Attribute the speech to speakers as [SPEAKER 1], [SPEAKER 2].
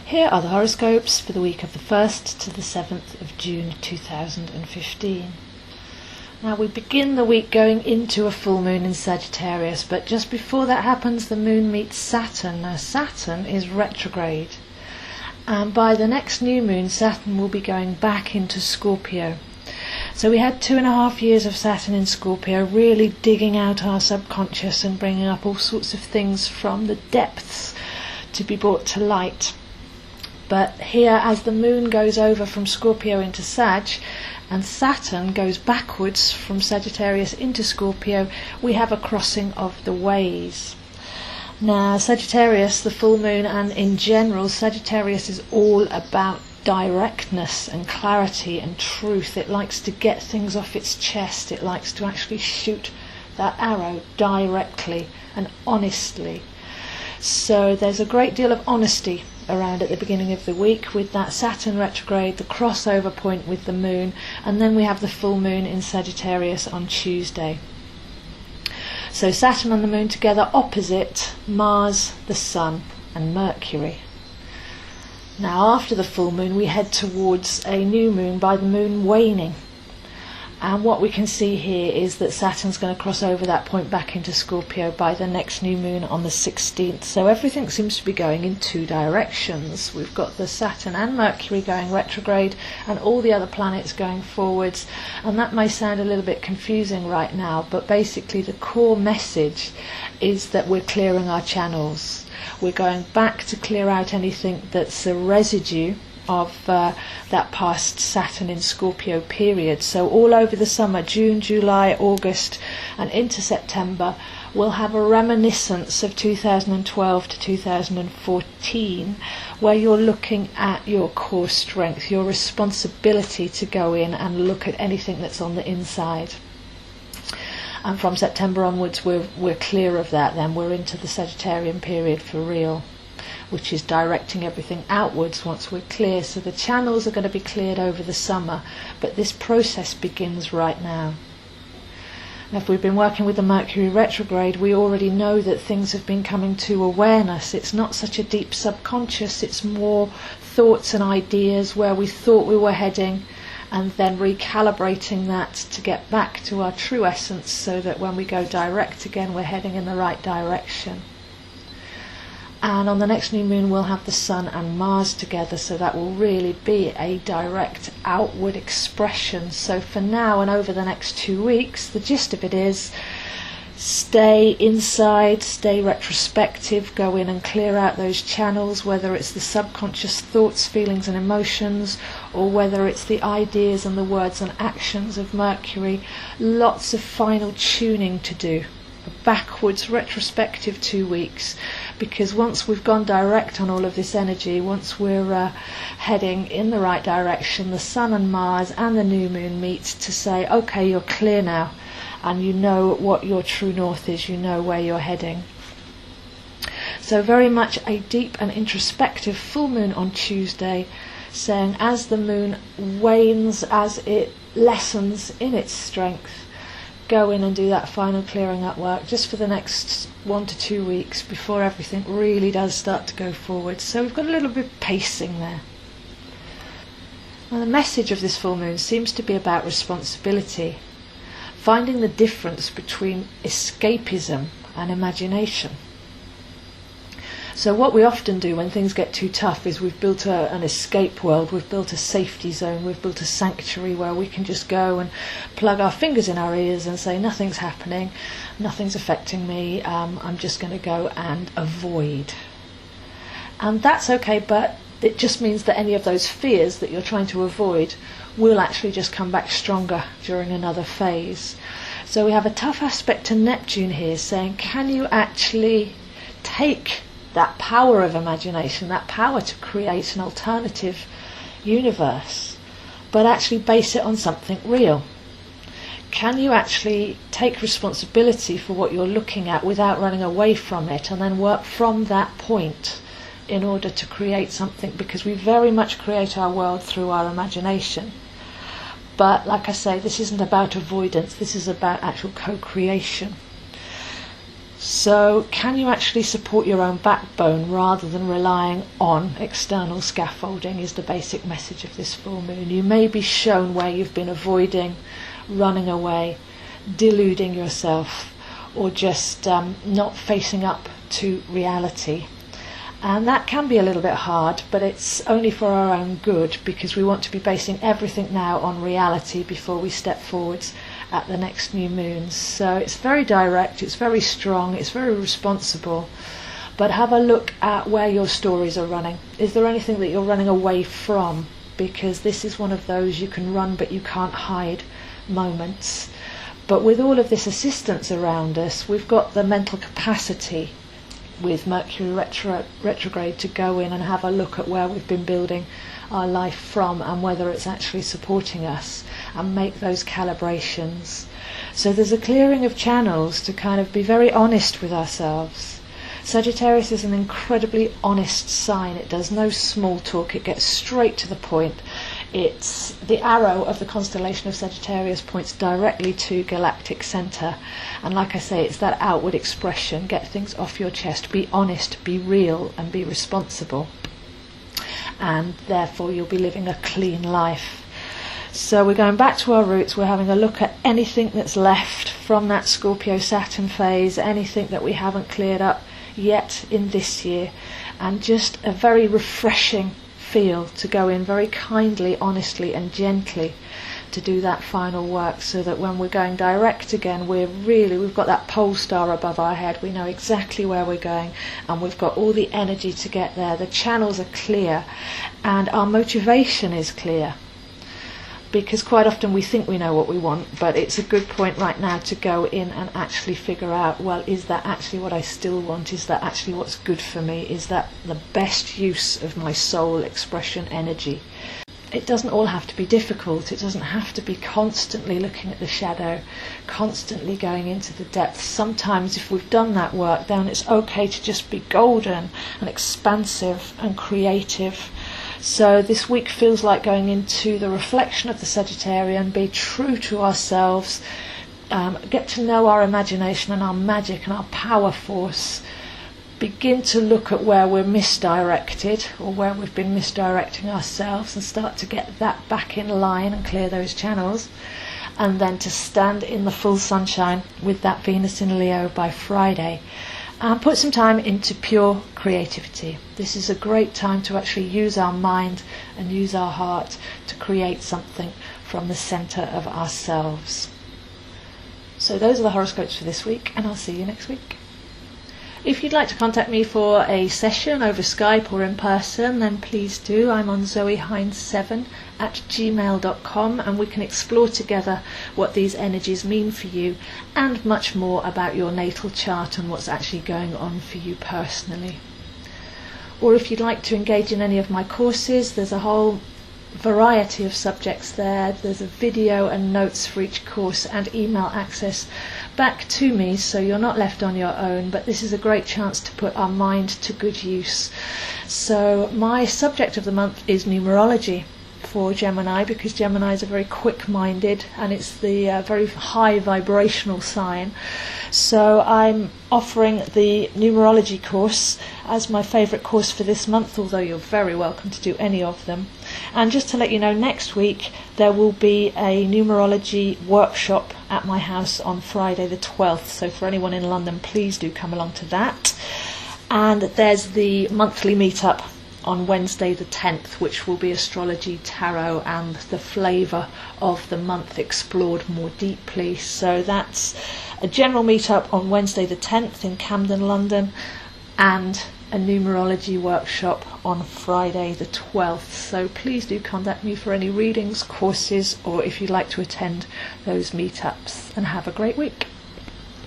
[SPEAKER 1] Here are the horoscopes for the week of the 1st to the 7th of June 2015. Now we begin the week going into a full moon in Sagittarius, but just before that happens the moon meets Saturn. Now Saturn is retrograde, and by the next new moon Saturn will be going back into Scorpio. So we had 2.5 years of Saturn in Scorpio, really digging out our subconscious and bringing up all sorts of things from the depths to be brought to light. But here, as the moon goes over from Scorpio into Sag, and Saturn goes backwards from Sagittarius into Scorpio, we have a crossing of the ways. Now, Sagittarius, the full moon, and in general, Sagittarius is all about directness and clarity and truth. It likes to get things off its chest. It likes to actually shoot that arrow directly and honestly. So there's a great deal of honesty around at the beginning of the week with that Saturn retrograde, the crossover point with the moon, and then we have the full moon in Sagittarius on Tuesday. So Saturn and the moon together opposite Mars, the Sun and Mercury. Now after the full moon we head towards a new moon by the moon waning. And what we can see here is that Saturn's going to cross over that point back into Scorpio by the next new moon on the 16th. So everything seems to be going in two directions. We've got the Saturn and Mercury going retrograde and all the other planets going forwards. And that may sound a little bit confusing right now, but basically the core message is that we're clearing our channels. We're going back to clear out anything that's a residue of that past Saturn in Scorpio period. So all over the summer, June, July, August and into September, we'll have a reminiscence of 2012 to 2014, where you're looking at your core strength, your responsibility to go in and look at anything that's on the inside. And from September onwards we're clear of that. Then we're into the Sagittarian period for real, which is directing everything outwards once we're clear. So the channels are going to be cleared over the summer, but this process begins right now. Now if we've been working with the Mercury retrograde, we already know that things have been coming to awareness. It's not such a deep subconscious, it's more thoughts and ideas where we thought we were heading, and then recalibrating that to get back to our true essence so that when we go direct again we're heading in the right direction. And on the next new moon we'll have the Sun and Mars together, so that will really be a direct outward expression. So for now and over the next 2 weeks, the gist of it is stay inside, stay retrospective, go in and clear out those channels, whether it's the subconscious thoughts, feelings and emotions, or whether it's the ideas and the words and actions of Mercury. Lots of final tuning to do. Backwards retrospective 2 weeks, because once we've gone direct on all of this energy, once we're heading in the right direction, the Sun and Mars and the new moon meet to say, okay, you're clear now and you know what your true north is, you know where you're heading. So very much a deep and introspective full moon on Tuesday, saying as the moon wanes, as it lessens in its strength, go in and do that final clearing up work just for the next 1 to 2 weeks before everything really does start to go forward. So we've got a little bit of pacing there. Now the message of this full moon seems to be about responsibility, finding the difference between escapism and imagination. So what we often do when things get too tough is we've built an escape world, we've built a safety zone, we've built a sanctuary where we can just go and plug our fingers in our ears and say nothing's happening, nothing's affecting me, I'm just going to go and avoid. And that's okay, but it just means that any of those fears that you're trying to avoid will actually just come back stronger during another phase. So we have a tough aspect to Neptune here, saying can you actually take that power of imagination, that power to create an alternative universe, but actually base it on something real? Can you actually take responsibility for what you're looking at without running away from it, and then work from that point in order to create something? Because we very much create our world through our imagination. But like I say, this isn't about avoidance, this is about actual co-creation. So can you actually support your own backbone rather than relying on external scaffolding is the basic message of this full moon. You may be shown where you've been avoiding, running away, deluding yourself, or just not facing up to reality. And that can be a little bit hard, but it's only for our own good, because we want to be basing everything now on reality before we step forwards at the next new moon. So it's very direct, it's very strong, it's very responsible. But have a look at where your stories are running. Is there anything that you're running away from? Because this is one of those you can run but you can't hide moments. But with all of this assistance around us, we've got the mental capacity with Mercury retrograde to go in and have a look at where we've been building our life from and whether it's actually supporting us, and make those calibrations. So there's a clearing of channels to kind of be very honest with ourselves. Sagittarius is an incredibly honest sign. It does no small talk, it gets straight to the point. It's the arrow of the constellation of Sagittarius points directly to galactic center, and like I say, it's that outward expression. Get things off your chest, be honest, be real, and be responsible, and therefore you'll be living a clean life. So we're going back to our roots. We're having a look at anything that's left from that Scorpio-Saturn phase, anything that we haven't cleared up yet in this year, and just a very refreshing feel to go in very kindly, honestly and gently to do that final work, so that when we're going direct again, we've got that pole star above our head. We know exactly where we're going, and we've got all the energy to get there. The channels are clear and our motivation is clear, because quite often we think we know what we want, but it's a good point right now to go in and actually figure out, well, is that actually what I still want? Is that actually what's good for me? Is that the best use of my soul expression energy? It doesn't all have to be difficult. It doesn't have to be constantly looking at the shadow, constantly going into the depths. Sometimes if we've done that work, then it's okay to just be golden and expansive and creative. So this week feels like going into the reflection of the Sagittarian, be true to ourselves, get to know our imagination and our magic and our power force, begin to look at where we're misdirected or where we've been misdirecting ourselves and start to get that back in line and clear those channels, and then to stand in the full sunshine with that Venus in Leo by Friday. And put some time into pure creativity. This is a great time to actually use our mind and use our heart to create something from the centre of ourselves. So those are the horoscopes for this week, and I'll see you next week. If you'd like to contact me for a session over Skype or in person, then please do. I'm on zoeheinz7@gmail.com, and we can explore together what these energies mean for you and much more about your natal chart and what's actually going on for you personally. Or if you'd like to engage in any of my courses, there's a whole variety of subjects there. There's a video and notes for each course and email access back to me, so you're not left on your own, but this is a great chance to put our mind to good use. So my subject of the month is numerology for Gemini, because Geminis are very quick-minded and it's the very high vibrational sign. So I'm offering the numerology course as my favourite course for this month, although you're very welcome to do any of them. And just to let you know, next week there will be a numerology workshop at my house on Friday the 12th, so for anyone in London, please do come along to that. And there's the monthly meetup on Wednesday the 10th, which will be Astrology Tarot and the flavour of the month explored more deeply. So that's a general meetup on Wednesday the 10th in Camden, London, and a numerology workshop on Friday the 12th. So please do contact me for any readings, courses, or if you'd like to attend those meetups, and have a great week.